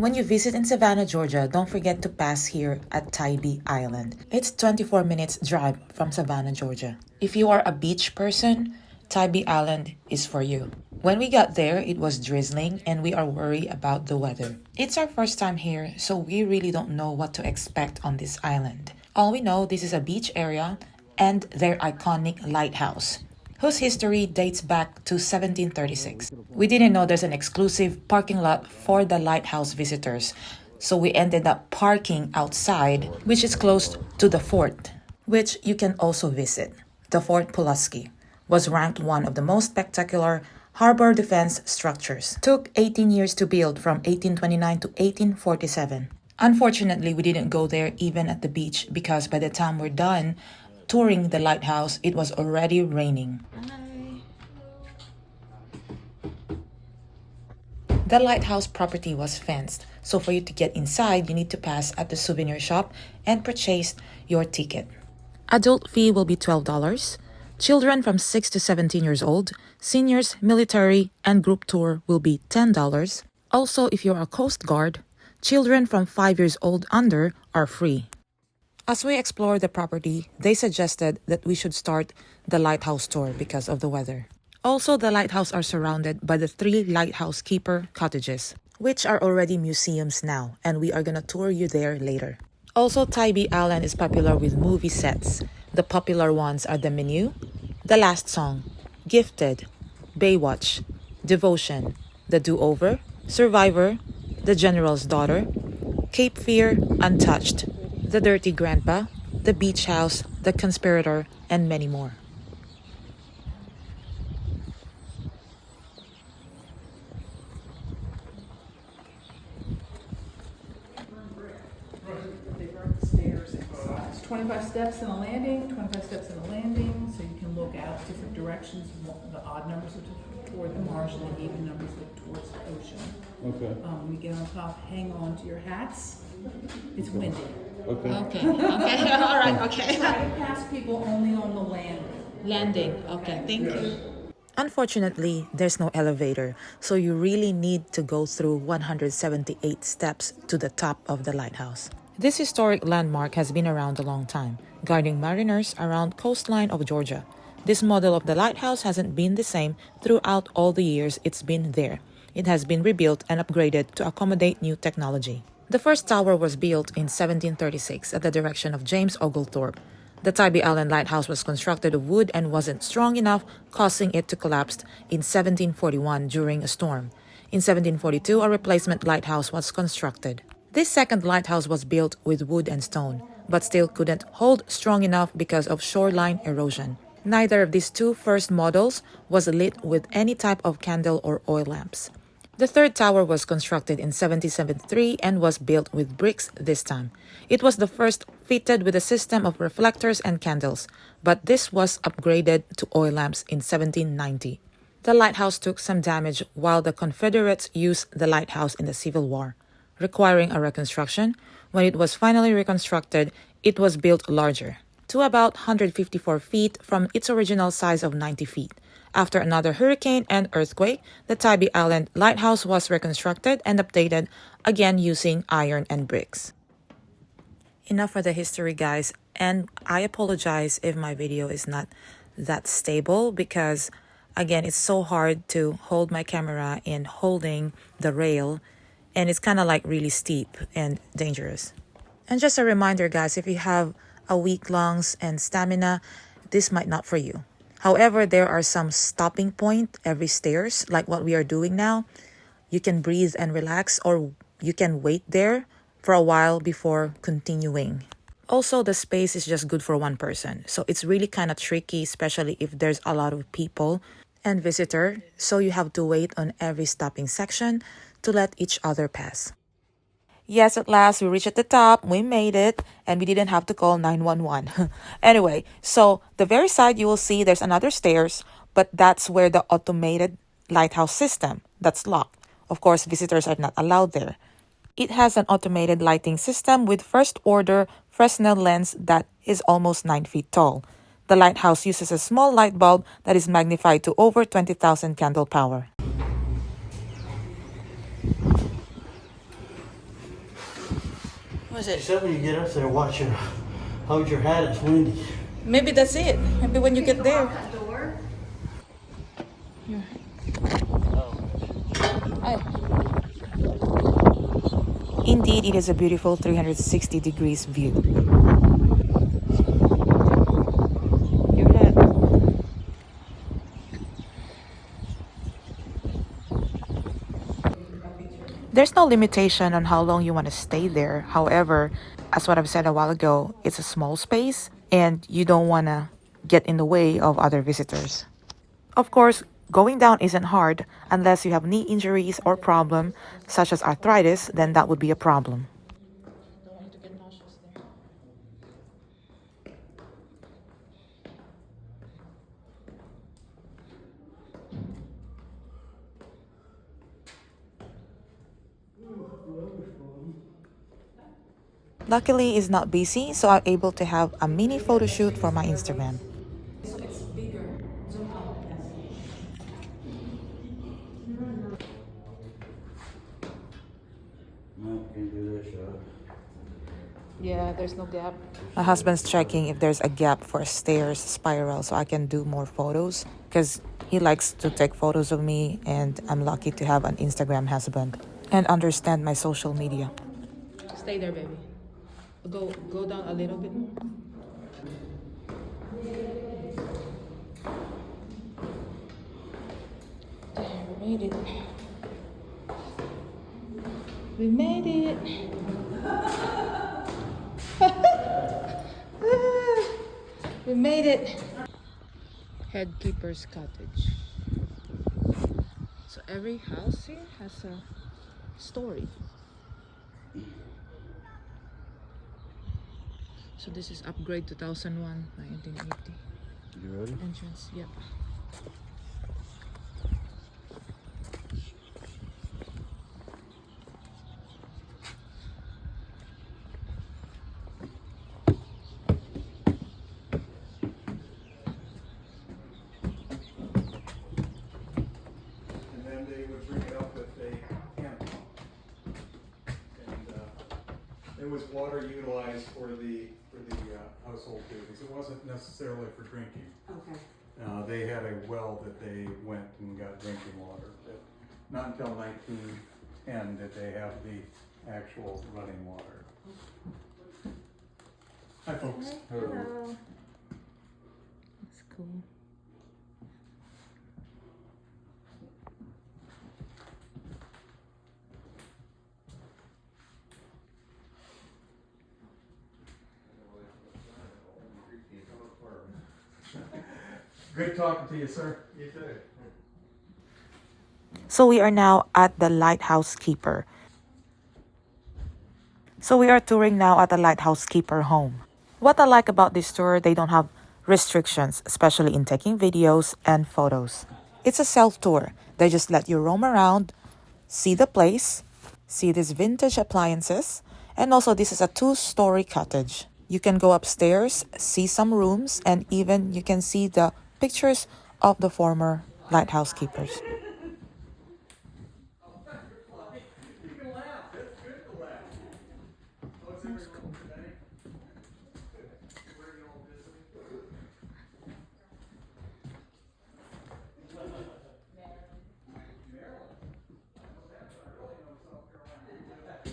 When you visit in Savannah, Georgia, don't forget to pass here at Tybee Island. It's 24 minutes drive from Savannah, Georgia. If you are a beach person, Tybee Island is for you. When we got there, it was drizzling and we are worried about the weather. It's our first time here, so we really don't know what to expect on this island. All we know, this is a beach area and their iconic lighthouse, whose history dates back to 1736. We didn't know there's an exclusive parking lot for the lighthouse visitors, so we ended up parking outside, which is close to the fort, which you can also visit. The Fort Pulaski was ranked one of the most spectacular harbor defense structures. Took 18 years to build from 1829 to 1847. Unfortunately, we didn't go there even at the beach because by the time we're done touring the lighthouse, it was already raining. The lighthouse property was fenced, so for you to get inside, you need to pass at the souvenir shop and purchase your ticket. Adult fee will be $12. Children from 6 to 17 years old, seniors, military, and group tour will be $10. Also, if you're a Coast Guard, children from 5 years old under are free. As we explored the property, they suggested that we should start the lighthouse tour because of the weather. Also, the lighthouse are surrounded by the 3 lighthouse keeper cottages, which are already museums now, and we are gonna tour you there later. Also, Tybee Island is popular with movie sets. The popular ones are The Menu, The Last Song, Gifted, Baywatch, Devotion, The Do-Over, Survivor, The General's Daughter, Cape Fear, Untouched, The Dirty Grandpa, The Beach House, The Conspirator, and many more. They burnt the stairs. It's 25 steps in a landing, 25 steps in a landing, so you can look out different directions. The odd numbers look toward the marsh, and the even numbers look towards the ocean. Okay. When you get on top, hang on to your hats. It's windy. Okay. Okay, all right, okay. Try to pass people only on the landing. Landing, okay, thank you. Unfortunately, there's no elevator, so you really need to go through 178 steps to the top of the lighthouse. This historic landmark has been around a long time, guiding mariners around coastline of Georgia. This model of the lighthouse hasn't been the same throughout all the years it's been there. It has been rebuilt and upgraded to accommodate new technology. The first tower was built in 1736 at the direction of James Oglethorpe. The Tybee Island Lighthouse was constructed of wood and wasn't strong enough, causing it to collapse in 1741 during a storm. In 1742, a replacement lighthouse was constructed. This second lighthouse was built with wood and stone, but still couldn't hold strong enough because of shoreline erosion. Neither of these 2 first models was lit with any type of candle or oil lamps. The third tower was constructed in 1773 and was built with bricks this time. It was the first fitted with a system of reflectors and candles, but this was upgraded to oil lamps in 1790. The lighthouse took some damage while the Confederates used the lighthouse in the Civil War, requiring a reconstruction. When it was finally reconstructed, it was built larger, to about 154 feet from its original size of 90 feet. After another hurricane and earthquake, the Tybee Island Lighthouse was reconstructed and updated, again using iron and bricks. Enough for the history, guys, and I apologize if my video is not that stable because, again, it's so hard to hold my camera in holding the rail, and it's kind of like really steep and dangerous. And just a reminder, guys, if you have a weak lungs and stamina, this might not for you. However, there are some stopping point every stairs, like what we are doing now. You can breathe and relax, or you can wait there for a while before continuing. Also, the space is just good for one person. So it's really kind of tricky, especially if there's a lot of people and visitor. So you have to wait on every stopping section to let each other pass. Yes, at last we reached at the top. We made it, and we didn't have to call 911. Anyway, so the very side you will see there's another stairs, but that's where the automated lighthouse system that's locked. Of course, visitors are not allowed there. It has an automated lighting system with first order Fresnel lens that is almost 9 feet tall. The lighthouse uses a small light bulb that is magnified to over 20,000 candle power. Was She it? said when you get up there, hold your hat, it's windy. Maybe that's it. Maybe when you get there. That door. Here. Oh. Ay. Indeed, it is a beautiful 360 degrees view. Your hat. There's no limitation on how long you want to stay there. However, as what I've said a while ago, it's a small space and you don't want to get in the way of other visitors. Of course, going down isn't hard unless you have knee injuries or problem such as arthritis, then that would be a problem. Don't want you to get nauseous there. Luckily, it's not busy, so I'm able to have a mini photo shoot for my Instagram. So it's bigger. Zoom out. Yes. No, can't do that shot. Yeah, there's no gap. My husband's checking if there's a gap for a stairs spiral so I can do more photos because he likes to take photos of me and I'm lucky to have an Instagram husband and understand my social media. Stay there, baby. Go down a little bit more. There, we made it. We made it. We made it. Head keeper's cottage. So every house here has a story. So this is upgrade 2001, 1980. You ready? Entrance, yep. And then they would bring it up with a hand pump. And it was water utilized for the household duties. It wasn't necessarily for drinking. Okay. They had a well that they went and got drinking water. But not until 1910 did they have the actual running water. Hi, folks. Hello. That's cool. Good talking to you, sir. You too. So we are now at the Lighthouse Keeper. So we are touring now at the Lighthouse Keeper home. What I like about this tour, they don't have restrictions, especially in taking videos and photos. It's a self-tour. They just let you roam around, see the place, see these vintage appliances, and also this is a 2-story cottage. You can go upstairs, see some rooms, and even you can see the pictures of the former lighthouse keepers. You can laugh. It's good to laugh. What's everyone today? Where are you all visiting? Maryland. I really know South Carolina.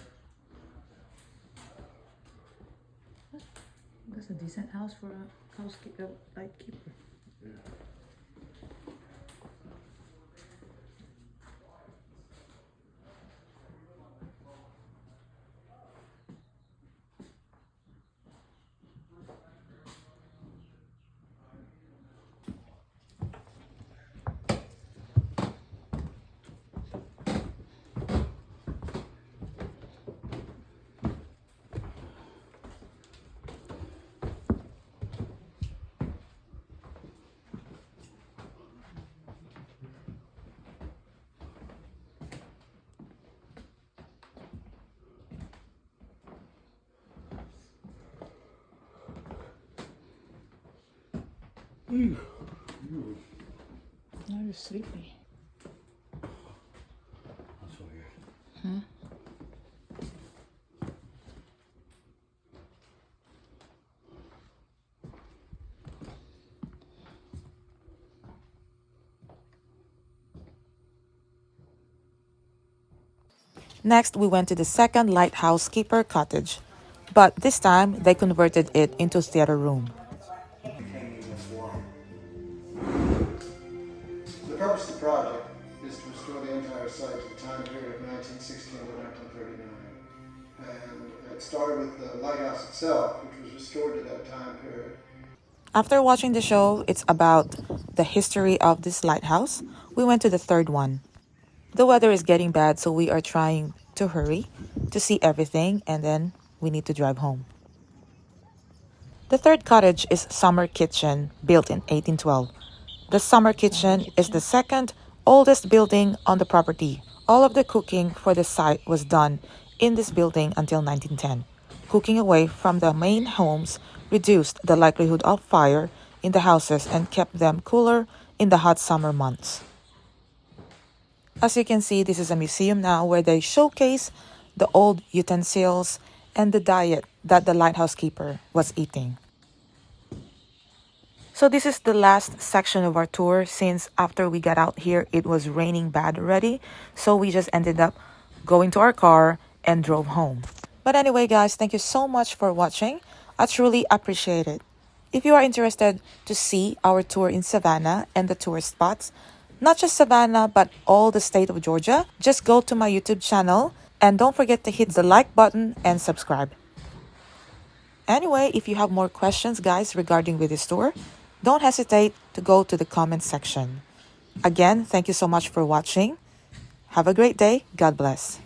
That's a decent house for a housekeeper, like keeper. Now you're sleepy. That's weird. Huh? Next, we went to the second lighthouse keeper cottage, but this time they converted it into theater room. The purpose of the project is to restore the entire site to the time period of 1916 to 1939. And it started with the lighthouse itself, which was restored to that time period. After watching the show, it's about the history of this lighthouse. We went to the third one. The weather is getting bad, so we are trying to hurry to see everything, and then we need to drive home. The third cottage is Summer Kitchen, built in 1812. The Summer Kitchen is the second oldest building on the property. All of the cooking for the site was done in this building until 1910. Cooking away from the main homes reduced the likelihood of fire in the houses and kept them cooler in the hot summer months. As you can see, this is a museum now where they showcase the old utensils and the diet that the lighthouse keeper was eating. So this is the last section of our tour, since after we got out here, it was raining bad already. So we just ended up going to our car and drove home. But anyway, guys, thank you so much for watching. I truly appreciate it. If you are interested to see our tour in Savannah and the tourist spots, not just Savannah, but all the state of Georgia, just go to my YouTube channel and don't forget to hit the like button and subscribe. Anyway, if you have more questions, guys, regarding with this tour, don't hesitate to go to the comment section. Again, thank you so much for watching. Have a great day. God bless.